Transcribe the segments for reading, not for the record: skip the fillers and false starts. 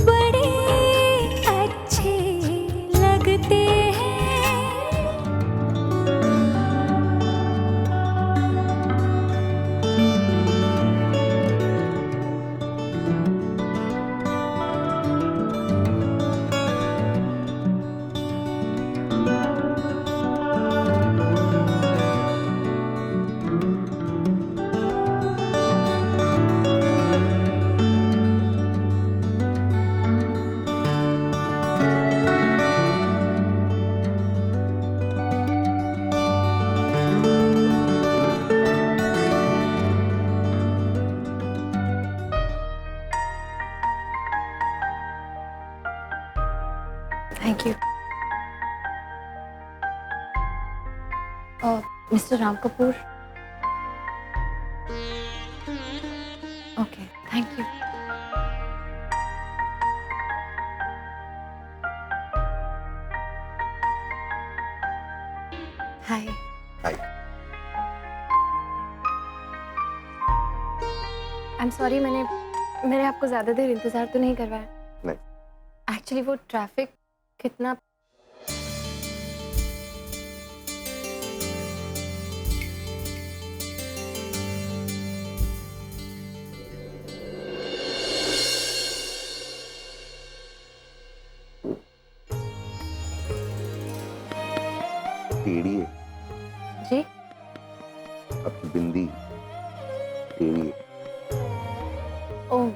बड़े अच्छे लगते हैं। Thank you. Mister Ram Kapoor. Okay, thank you. Hi. Hi. I am sorry, मैंने आपको ज़्यादा देर इंतज़ार तो नहीं करवाया? नहीं। एक्चुअली वो ट्रैफिक कितना टेढ़ी है जी। आपकी बिंदी, टेढ़ी है। ओह,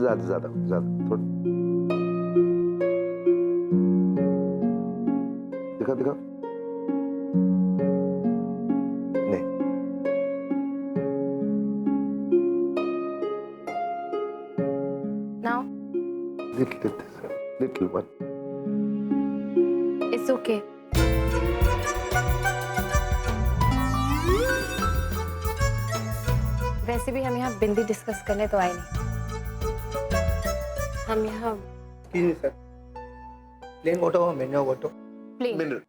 ज्यादा ज्यादा ज्यादा थोड़ा दिखा दिखा। नहीं, now little one. It's okay. वैसे भी हम यहाँ बिंदी डिस्कस करने तो आए नहीं। हम यहाँ Excuse me, sir. Plain water or mineral water? Plain. Mineral.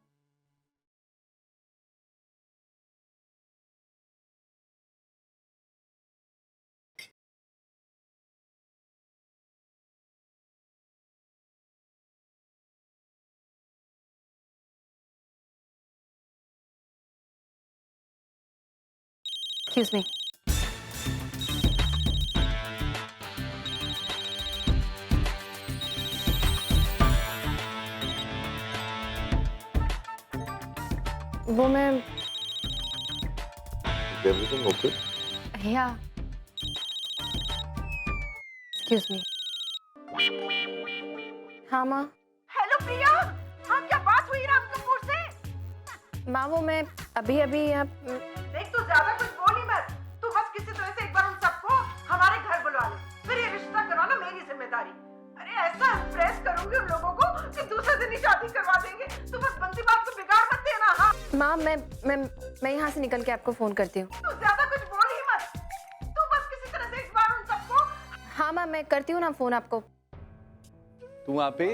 Excuse me. वो मैं एवरीथिंग ओके? या एक्सक्यूज मी। हाँ माँ। हेलो प्रिया, हाँ क्या बात हुई राम कपूर से? माँ वो मैं अभी यहाँ देख तू ज्यादा कुछ बोल ही मत। तू बस किसी तरह से एक बार उन सबको हमारे घर बुलवा ले, फिर ये रिश्ता करवाना मेरी जिम्मेदारी। अरे ऐसा इम्प्रेस करूंगी उन लोगों को कि दूसरे दिन ही शादी करवा देंगे। तू बस बनती बात को बिगाड़ मत देना। हाँ माँ मैं यहाँ से निकल के आपको फोन करती हूँ। तू ज्यादा कुछ बोल ही मत। तू बस किसी तरह से इस बार उन सबको। हाँ माँ मैं करती हूँ ना फोन आपको। तू वहाँ पे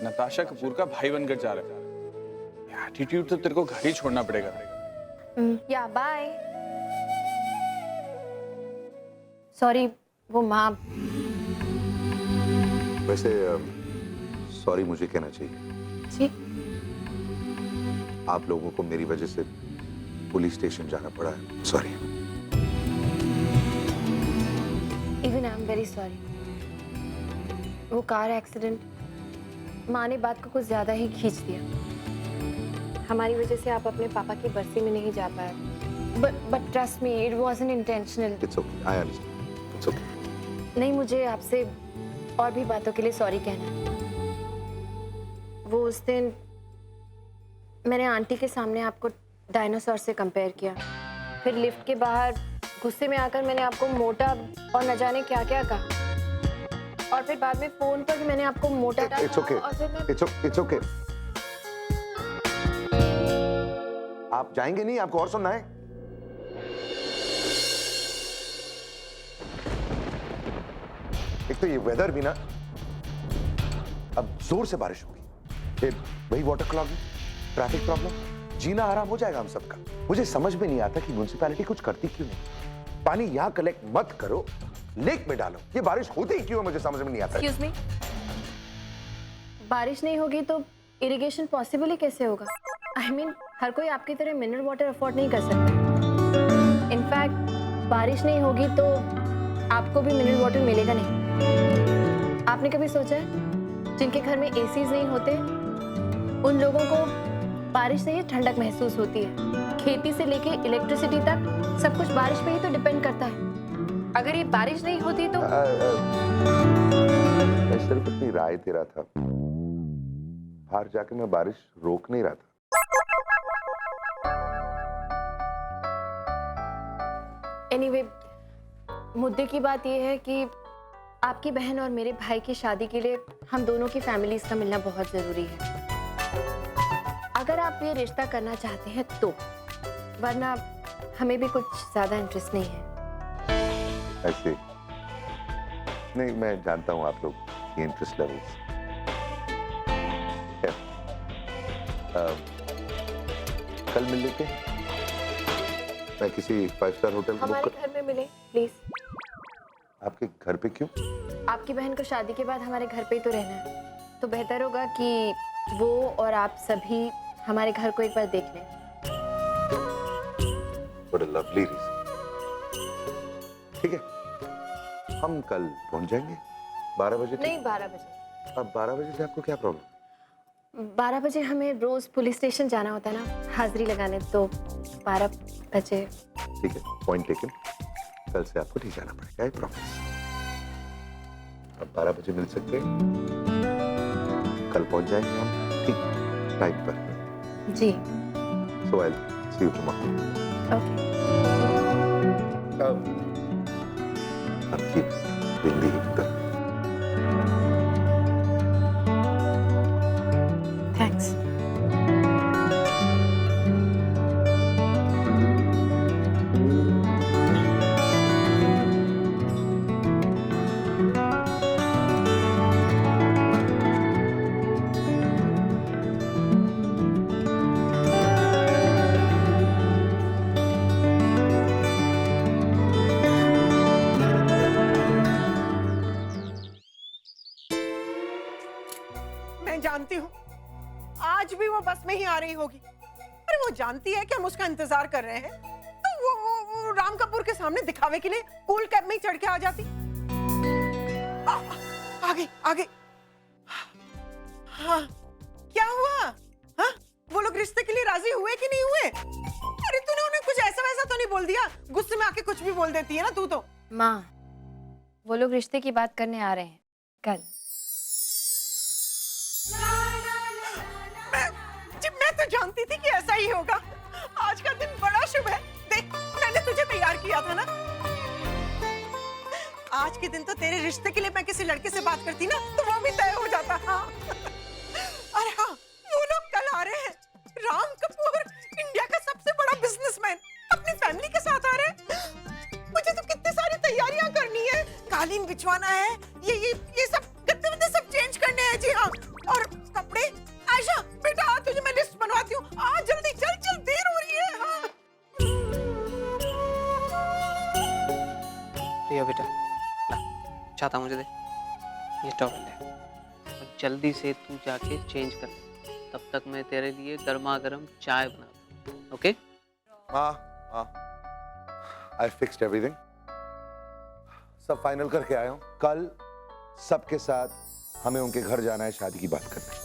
नताशा कपूर का भाई बनकर जा रहा है। एटीट्यूड तो तेरे को घर ही छोड़ना पड़ेगा। या बाय। सॉरी वो माँ। वैसे सॉरी मुझे कहना चाहिए। जी। आप लोगों को मेरी वजह से पुलिस स्टेशन जाना पड़ा है। Sorry. Even I am very sorry. वो कार एक्सीडेंट, माँ ने बात को कुछ ज्यादा ही खींच दिया। हमारी वजह से आप अपने पापा की बरसी में नहीं जा पाए। But trust me, it wasn't intentional. It's okay, I understand. It's okay. नहीं, मुझे आपसे और भी बातों के लिए सॉरी कहना है। वो उस दिन मैंने आंटी के सामने आपको डायनासोर से कंपेयर किया, फिर लिफ्ट के बाहर गुस्से में आकर मैंने आपको मोटा और न जाने क्या क्या कहा, और फिर बाद में फोन पर भी मैंने आपको मोटा इट्स ओके, और फिर मैं इट्स ओके। आप जाएंगे नहीं? आपको और सुनना है? एक तो ये वेदर भी ना, अब जोर से बारिश होगी, फिर वही वाटर क्लॉगिंग, ट्रैफिक प्रॉब्लम, जीना आराम हो जाएगा हम सबका। मुझे समझ में नहीं आता कि म्युनिसिपैलिटी कुछ करती क्यों नहीं। पानी यहाँ कलेक्ट मत करो, लेक में डालो। ये बारिश होती ही क्यों है मुझे समझ में नहीं आता। एक्सक्यूज मी, बारिश नहीं होगी तो इरिगेशन पॉसिबल ही कैसे होगा? I mean, हर कोई आपकी तरह मिनरल वाटर अफोर्ड नहीं कर सकता। इनफैक्ट बारिश नहीं होगी तो आपको भी मिनरल वाटर मिलेगा नहीं। आपने कभी सोचा है जिनके घर में एसीज नहीं होते उन लोगों को बारिश से ही ठंडक महसूस होती है। खेती से लेके इलेक्ट्रिसिटी तक सब कुछ बारिश पे ही तो डिपेंड करता है। अगर ये बारिश नहीं होती तो मैं सिर्फ अपनी राय दे रहा था, बाहर जाके मैं बारिश रोक नहीं रहा था। एनीवे, मुद्दे की बात यह है कि आपकी बहन और मेरे भाई की शादी के लिए हम दोनों की फैमिलीज का मिलना बहुत जरूरी है। अगर आप ये रिश्ता करना चाहते हैं तो, वरना हमें भी कुछ ज्यादा इंटरेस्ट नहीं है। ऐसे नहीं, मैं जानता हूं आप लोग की इंटरेस्ट लेवल्स। कल मिल लेते हैं, मैं किसी 5 स्टार होटल को बुक हमारे कर। घर में मिले प्लीज। आपके घर पे क्यों? आपकी बहन को शादी के बाद हमारे घर पे ही तो रहना है, तो बेहतर होगा कि वो और आप सभी हमारे घर को एक बार देख लें। What a lovely reason. ठीक है, हम कल पहुंच जाएंगे 12 बजे। नहीं, 12 बजे। अब 12 बजे से आपको क्या प्रॉब्लम? 12 बजे हमें रोज पुलिस स्टेशन जाना होता है ना, हाजिरी लगाने, तो 12 बजे। ठीक है, पॉइंट टेकन। कल से आपको नहीं जाना पड़ेगा, आई प्रॉमिस। अब 12 बजे मिल सकते हैं, कल पहुंच जाएंगे हम ठीक टाइम पर। जी So I'll see you tomorrow. Okay. आपकी बिंदी तक। थैंक्स। मैं जानती हूँ आज भी वो बस में ही आ रही होगी। अरे वो जानती है कि हम उसका इंतजार कर रहे हैं, तो वो राम कपूर के सामने दिखावे के लिए कूल कैब में ही चढ़ के आ जाती। आगे हाँ, क्या हुआ? हाँ, वो लोग रिश्ते के लिए राजी हुए कि नहीं हुए? अरे तूने उन्हें कुछ ऐसा वैसा तो नहीं बोल दिया? गुस्से में आके कुछ भी बोल देती है ना तू तो। माँ, वो लोग रिश्ते की बात करने आ रहे हैं कल। मैं तो जानती थी कि ऐसा ही होगा। आज का दिन बड़ा शुभ है। देख, मैंने तुझे तैयार किया था ना। आज के दिन तो तेरे रिश्ते के लिए मैं किसी लड़के से बात करती ना तो वो भी तय हो जाता। हाँ। अरे हाँ, वो लोग कल आ रहे हैं। राम कपूर, इंडिया का सबसे बड़ा बिजनेसमैन, अपनी फैमिली के साथ आ रहे हैं। मुझे तो कितनी सारी तैयारियां करनी है। कालीन बिछवाना है, ये सब गद्दे वद्दे सब चेंज करने हैं। जी हाँ, और कपड़े। आयशा बेटा, तुझे मैं लिस्ट बनवाती हूँ। आ जल्दी चल, देर हो रही है। हाँ। लिया बेटा, ला, छाता मुझे दे, ये टॉवल है, और जल्दी से तू जाके चेंज कर ले। तब तक मैं तेरे लिए गर्मा गर्म चाय बना दूँ, ओके? हाँ, I fixed everything. सब फाइनल करके आया हूँ। कल सबके साथ हमें उनके घर जाना है, शादी की बात करना है।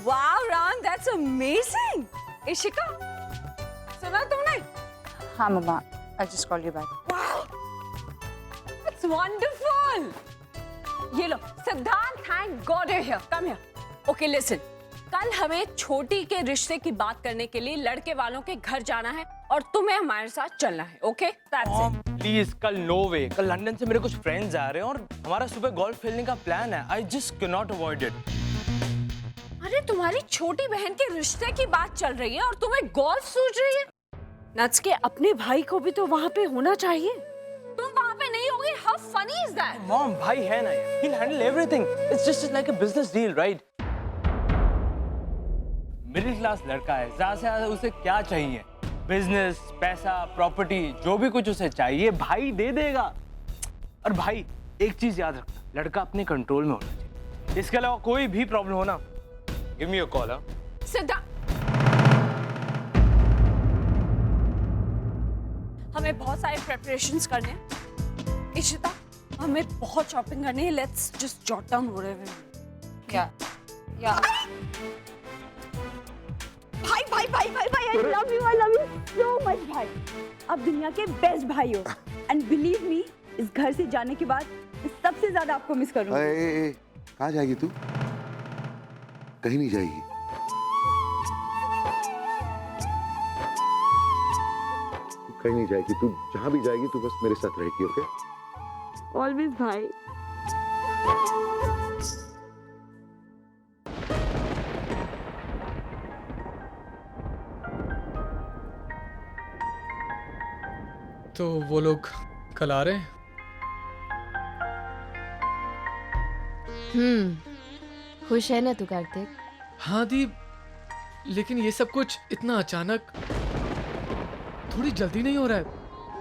Wow, Ram, that's amazing. Ishika, सुना तुमने? हाँ मम्मा, I'll just call you back. Wow, that's wonderful. ये लो, सिद्धांत, thank God you're here. Come here. Okay, listen. कल हमें छोटी के रिश्ते की बात करने के लिए लड़के वालों के घर जाना है और तुम्हें हमारे साथ चलना है, ओके? That's it. प्लीज कल नो वे, कल लंदन से मेरे कुछ फ्रेंड्स आ रहे हैं और हमारा सुबह गोल्फ खेलने का प्लान है। I just can not avoid it. अरे तुम्हारी छोटी बहन के रिश्ते की बात चल रही है और तुम्हें गोल्फ सूझ रही है? नच के अपने भाई को भी तो वहाँ पे होना चाहिए। तुम वहाँ पे नहीं होगे? How funny is that? Mom, भाई है ना, he'll handle everything. It's just like a business deal, right? Middle class लड़का है, ज्यादा से ज्यादा उसे क्या चाहिए? बिजनेस, पैसा, प्रॉपर्टी, जो भी कुछ उसे चाहिए भाई दे देगा। और भाई एक चीज याद रखना, लड़का अपने कंट्रोल में होना चाहिए। इसके अलावा कोई भी प्रॉब्लम हो ना, गिव मी अ कॉल। हाँ सिद्धांत, हमें बहुत सारे प्रिपरेशंस करने हैं। इशिता, हमें बहुत शॉपिंग करनी है। Let's just jot down whatever. या भाई भाई भाई भाई भाई, I love you so much भाई। आप दुनिया के बेस्ट भाई हो एंड बिलीव मी, इस घर से जाने के बाद मैं सबसे ज्यादा आपको मिस करूंगी। कहाँ जाएगी तू? कहीं नहीं जाएगी। तू कहीं नहीं जाएगी, तू जहां भी जाएगी तू बस मेरे साथ रहेगी, ओके? ऑलवेज भाई। तो वो लोग कल आ रहे हैं? खुश है ना तू कार्तिक? हाँ दी, लेकिन ये सब कुछ इतना अचानक, थोड़ी जल्दी नहीं हो रहा है?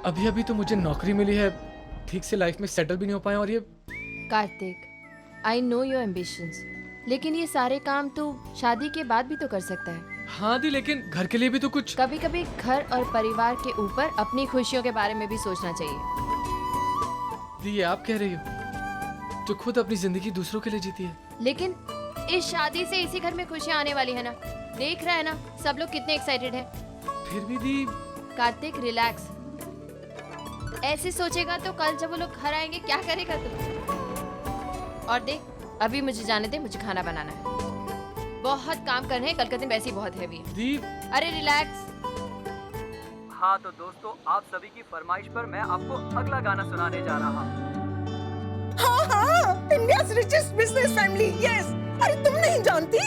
अभी अभी तो मुझे नौकरी मिली है, ठीक से लाइफ में सेटल भी नहीं हो पाया। और ये Kartik, I know your ambitions, लेकिन ये सारे काम तू शादी के बाद भी तो कर सकता है। हाँ दी, लेकिन घर के लिए भी तो कुछ। कभी कभी घर और परिवार के ऊपर अपनी खुशियों के बारे में भी सोचना चाहिए। दी ये आप कह रही हो जो खुद अपनी जिंदगी दूसरों के लिए जीती है। लेकिन इस शादी से इसी घर में खुशियाँ आने वाली है ना। देख रहा है ना सब लोग कितने एक्साइटेड हैं। फिर भी दी। कार्तिक रिलैक्स, ऐसे सोचेगा तो कल जब वो लोग घर आएंगे क्या करेगा तू? और देख, अभी मुझे जाने दे, मुझे खाना बनाना है, बहुत काम करने हैं, कल का दिन वैसे ही बहुत हैवी है। दी अरे रिलैक्स। हाँ तो दोस्तों, आप सभी की फरमाइश पर मैं आपको अगला गाना सुनाने जा रहा हूँ। हाँ, India's richest business family, yes. अरे तुम नहीं जानती,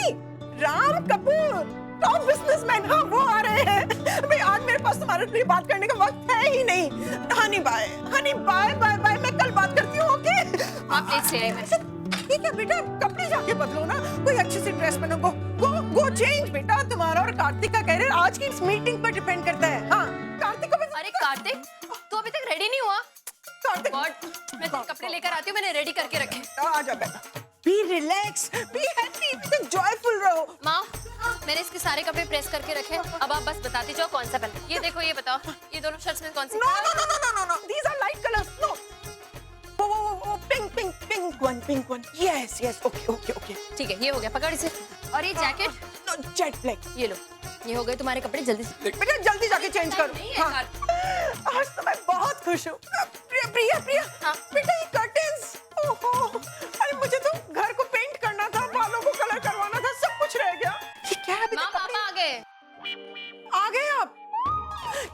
राम कपूर टॉप बिजनेसमैन, हाँ वो आ रहे हैं। भाई आज मेरे पास तुम्हारे लिए बात करने का वक्त है ही नहीं। हनी बाय बाय बाय, मैं कल बात करती हूँ, ओके? आप प्लीज स्टे में। ठीक है बेटा, कपड़े जाके बदलो ना, कोई अच्छी सी ड्रेस पहनो। गो चेंज बेटा। तुम्हारा और कार्तिक का कैरियर आज की इस मीटिंग पर डिपेंड करता है। हाँ कार्तिक को अरे कार्तिक, तू अभी तक रेडी नहीं हुआ? कार्तिक, गॉड, मैं तेरे कपड़े लेकर आती हूँ, मैंने रेडी करके रखे। आ जा बेटा, be relax, be happy, joyful रहो। माँ, मैंने इसके सारे कपड़े प्रेस करके रखे, अब आप बस बताती जाओ कौन सा पहनना। ये देखो, ये बताओ, ये दोनों शर्ट्स में कौन सी? No no no no no no, these are light colors. No. वो पिंक वन. Yes. Okay. ठीक है, ये हो गया, पकड़ इसे। और ये जैकेट? No, jet black. ये लो, ये हो गए तुम्हारे कपड़े, जल्दी से। बेटा जल्दी जाके चेंज करो। हाँ। आज तो मैं बहुत खुश हूँ। प्रिया, बेटा ये कर्टेन्स, ओहो, अरे मुझे तो घर को पेंट करना था, बालों को कलर करवाना था, सब कुछ रह गया। ये क्या है? माँ, पापा आ गए आप?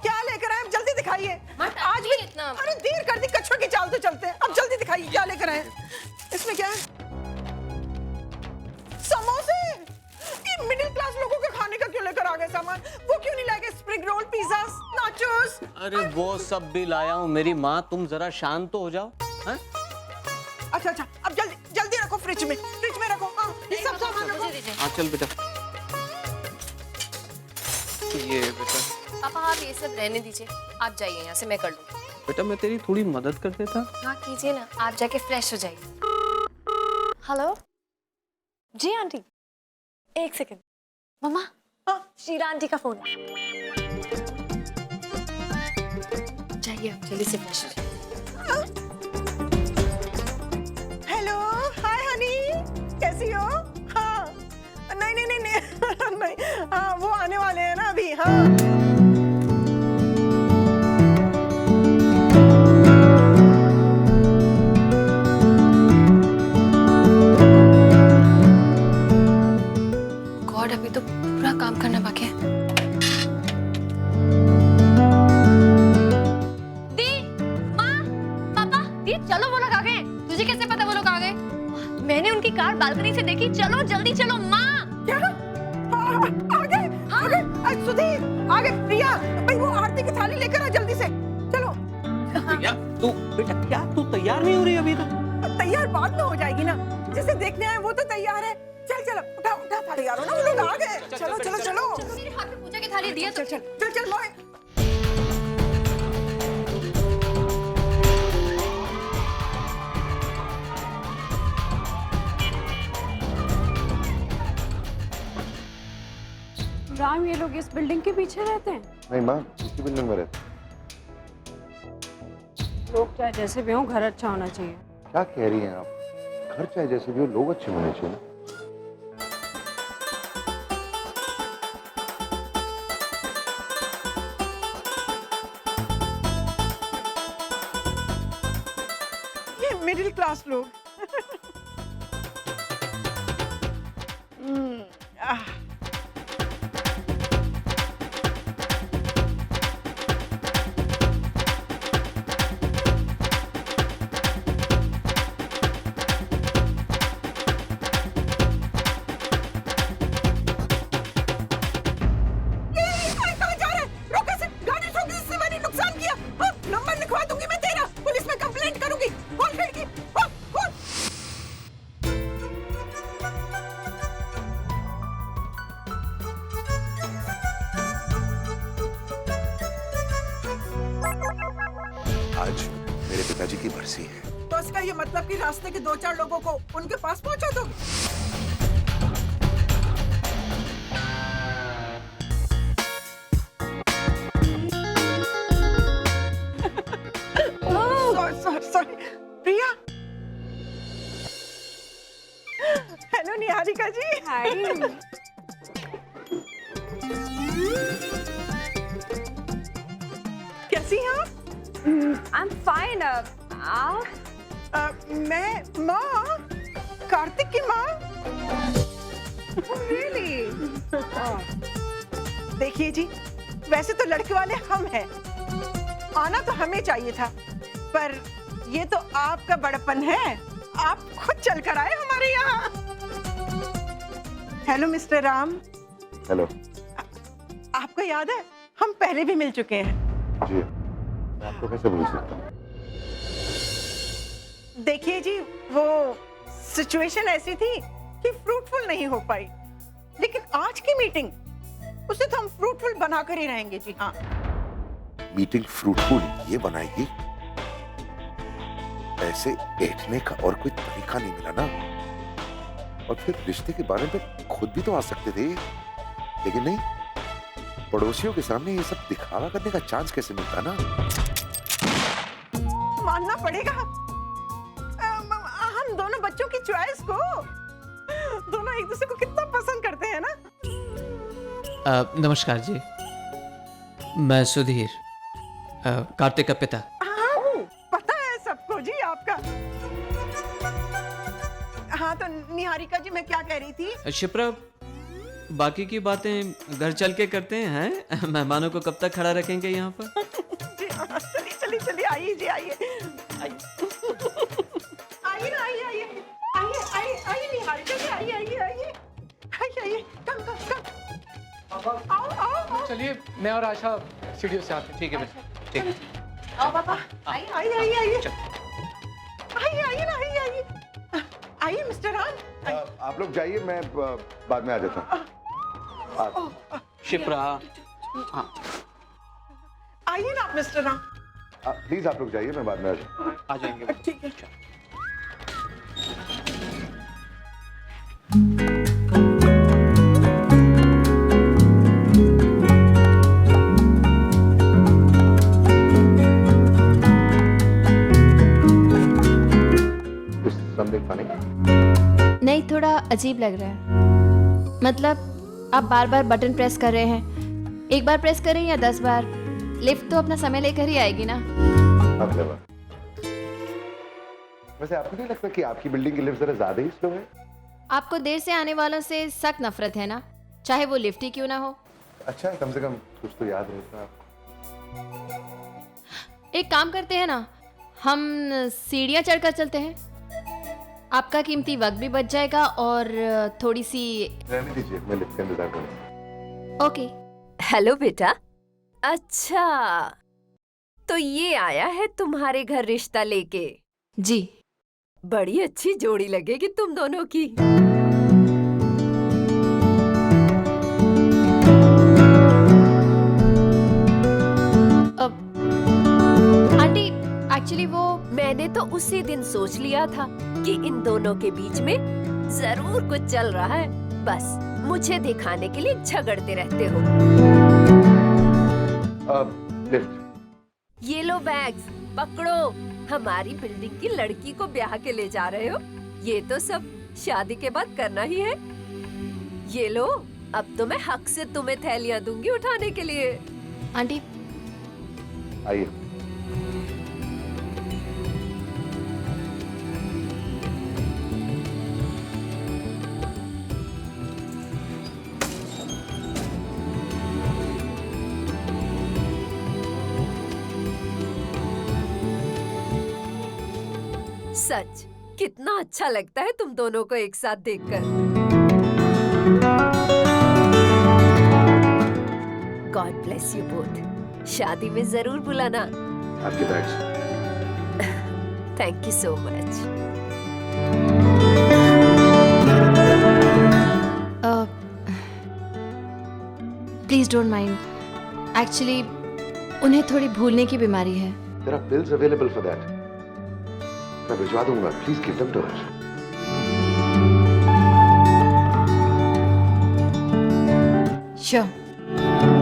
क्या लेकर आए? जल्दी दिखाइए। आज भी इतना। अरे देर कर दी, कछुआ की चाल तो चलते हैं। अब जल्दी दिखाइए क्या लेकर आए। इसमें क्या है? समोसे। ये मिडिल क्लास लोगों के खाने का क्यों लेकर आ गए सामान? वो क्यों नहीं लाए स्प्रिंग रोल, पिज़्ज़ा, नाचोस? अरे वो सब भी लाया हूँ मेरी माँ, तुम जरा शांत तो हो जाओ। हाँ? अच्छा, अब जल्दी रखो फ्रिज में रखो। हाँ, ये सब सामान रखो। मुझे दीजिए। हाँ चल बेटा, ये बेटा। पापा आप ये सब रहने दीजिए, आप जाइए यहाँ से, मैं कर लूँगी। बेटा मैं तेरी थोड़ी मदद कर देता। हाँ कीजिए ना, आप जाके फ्रेश हो जाइए। हेलो जी आंटी, एक सेकंड। मम्मा, हाँ, शीरा आंटी का फोन। जाइए आप जल्दी से फ्रेश हो जाइए। हेलो, हाय हनी, कैसी हो? हाँ, नहीं, हाँ वो आने वाले हैं ना अभी। हाँ गॉड, अभी तो पूरा काम करना बाकी है। दी, माँ, पापा, दी चलो, वो लोग आ गए। तुझे कैसे पता वो लोग आ गए? मैंने उनकी कार बालकनी से देखी। चलो जल्दी चलो। माँ क्या? आ गए, सुधीर आ गए। प्रिया भाई, वो आरती की थाली लेकर आ जल्दी से, चलो। तू बेटा क्या तू तैयार नहीं हो रही अभी तक? तैयार बाद में हो जाएगी ना, जिसे देखने आए वो तो तैयार है। चल उठा थाली यार, ना वो लोग आ गए। चलो दे दिया तो चल चल चल चल मोए। राम, ये लोग इस बिल्डिंग के पीछे रहते हैं? नहीं माँ, इसी बिल्डिंग में रहते। लोग चाहे जैसे भी हो, घर अच्छा होना चाहिए। क्या कह रही हैं आप? घर चाहे जैसे भी हो, लोग अच्छे होने चाहिए ना। ये मिडिल क्लास लोग। आह। आज मेरे पिताजी की बरसी है। तो इसका ये मतलब कि रास्ते के 2-4 लोगों को उनके पास पहुंचा दोगे? सॉरी प्रिया। हेलो निहारिका जी। हाय। कैसी हैं आप? I am fine. आप? मैं माँ, कार्तिक की माँ। रियली? देखिए जी, वैसे तो लड़के वाले हम हैं, आना तो हमें चाहिए था, पर ये तो आपका बड़पन है, आप खुद चल कर आए हमारे यहाँ। Hello mister Ram. हेलो। आपको याद है, हम पहले भी मिल चुके हैं। जी, मैं आपको कैसे भूल सकता हूँ? देखिए जी, वो सिचुएशन ऐसी थी कि फ्रूटफुल नहीं हो पाई, लेकिन आज की मीटिंग, उसे तो हम फ्रूटफुल बनाकर ही रहेंगे जी। हाँ, मीटिंग फ्रूटफुल ये बनाएगी? ऐसे बैठने का और कोई तरीका नहीं मिला ना। और फिर रिश्ते के बारे में खुद भी तो आ सकते थे, लेकिन नहीं, पड़ोसियों के सामने ये सब दिखावा करने का चांस कैसे मिलता ना? मानना पड़ेगा, हम दोनों बच्चों की चॉइस को, दोनों एक दूसरे को कितना पसंद करते हैं ना। नमस्कार जी, मैं सुधीर, कार्तिक का पिता। हाँ, पता है सबको जी आपका। हाँ तो निहारिका जी, मैं क्या कह रही थी? शिप्रा, बाकी की बातें घर चल के करते हैं। मेहमानों को कब तक खड़ा रखेंगे यहाँ पर? जी हाँ, चलिए चलिए चलिए, आइए जी, आइए आइए ना, आइए आइए आइए आइए आइए निहारिका जी, आइए आइए आइए आइए आइए, कम कम कम, आओ आओ आओ। चलिए, मैं और आशा सीढ़ियों से आते हैं। ठीक है बेटा, ठीक है। आओ पापा, आइए आइए आइए आइए आइए आइए ना, आइए आइए आइए मिस्टर राम। आप लोग जाइए, मैं बाद में आ जाता हूँ। शिप्रा, हाँ, आइए ना आप मिस्टर राम। प्लीज आप लोग जाइए, मैं बाद में आ जाता हूँ। आ जाएंगे। ठीक है। Something funny? नहीं, थोड़ा अजीब लग रहा है। मतलब आप बार बार बटन प्रेस कर रहे हैं, एक बार प्रेस करें या 10 बार, लिफ्ट तो अपना समय लेकर ही आएगी ना। वैसे आपको नहीं लगता कि आपकी बिल्डिंग की लिफ्ट जरा ज्यादा ही स्लो है? आपको देर से आने वालों से सख्त नफरत है ना, चाहे वो लिफ्ट ही क्यों ना हो। अच्छा, कम से कम कुछ तो याद रहता है। एक काम करते हैं ना, हम सीढ़ियाँ चढ़कर चलते हैं, आपका कीमती वक्त भी बच जाएगा और थोड़ी सी। रहने दीजिए, मैं लिफ्ट का इंतजार करूँगा। ओके। हेलो बेटा। अच्छा, तो ये आया है तुम्हारे घर रिश्ता लेके? जी। बड़ी अच्छी जोड़ी लगेगी तुम दोनों की। लिया था कि इन दोनों के बीच में जरूर कुछ चल रहा है, बस मुझे दिखाने के लिए झगड़ते रहते हो। लिफ्ट। ये लो बैग्स, पकड़ो। हमारी बिल्डिंग की लड़की को ब्याह के ले जा रहे हो, ये तो सब शादी के बाद करना ही है। ये लो, अब तो मैं हक से तुम्हें थैलियां दूंगी उठाने के लिए। आंटी आइए। सच कितना अच्छा लगता है तुम दोनों को एक साथ देखकर। God bless you both. शादी में जरूर बुलाना। आपके bags. Thank you so much. Please don't mind, actually उन्हें थोड़ी भूलने की बीमारी है। There are pills available for that. मैं भिजवा दूंगा, please give them to her. Sure.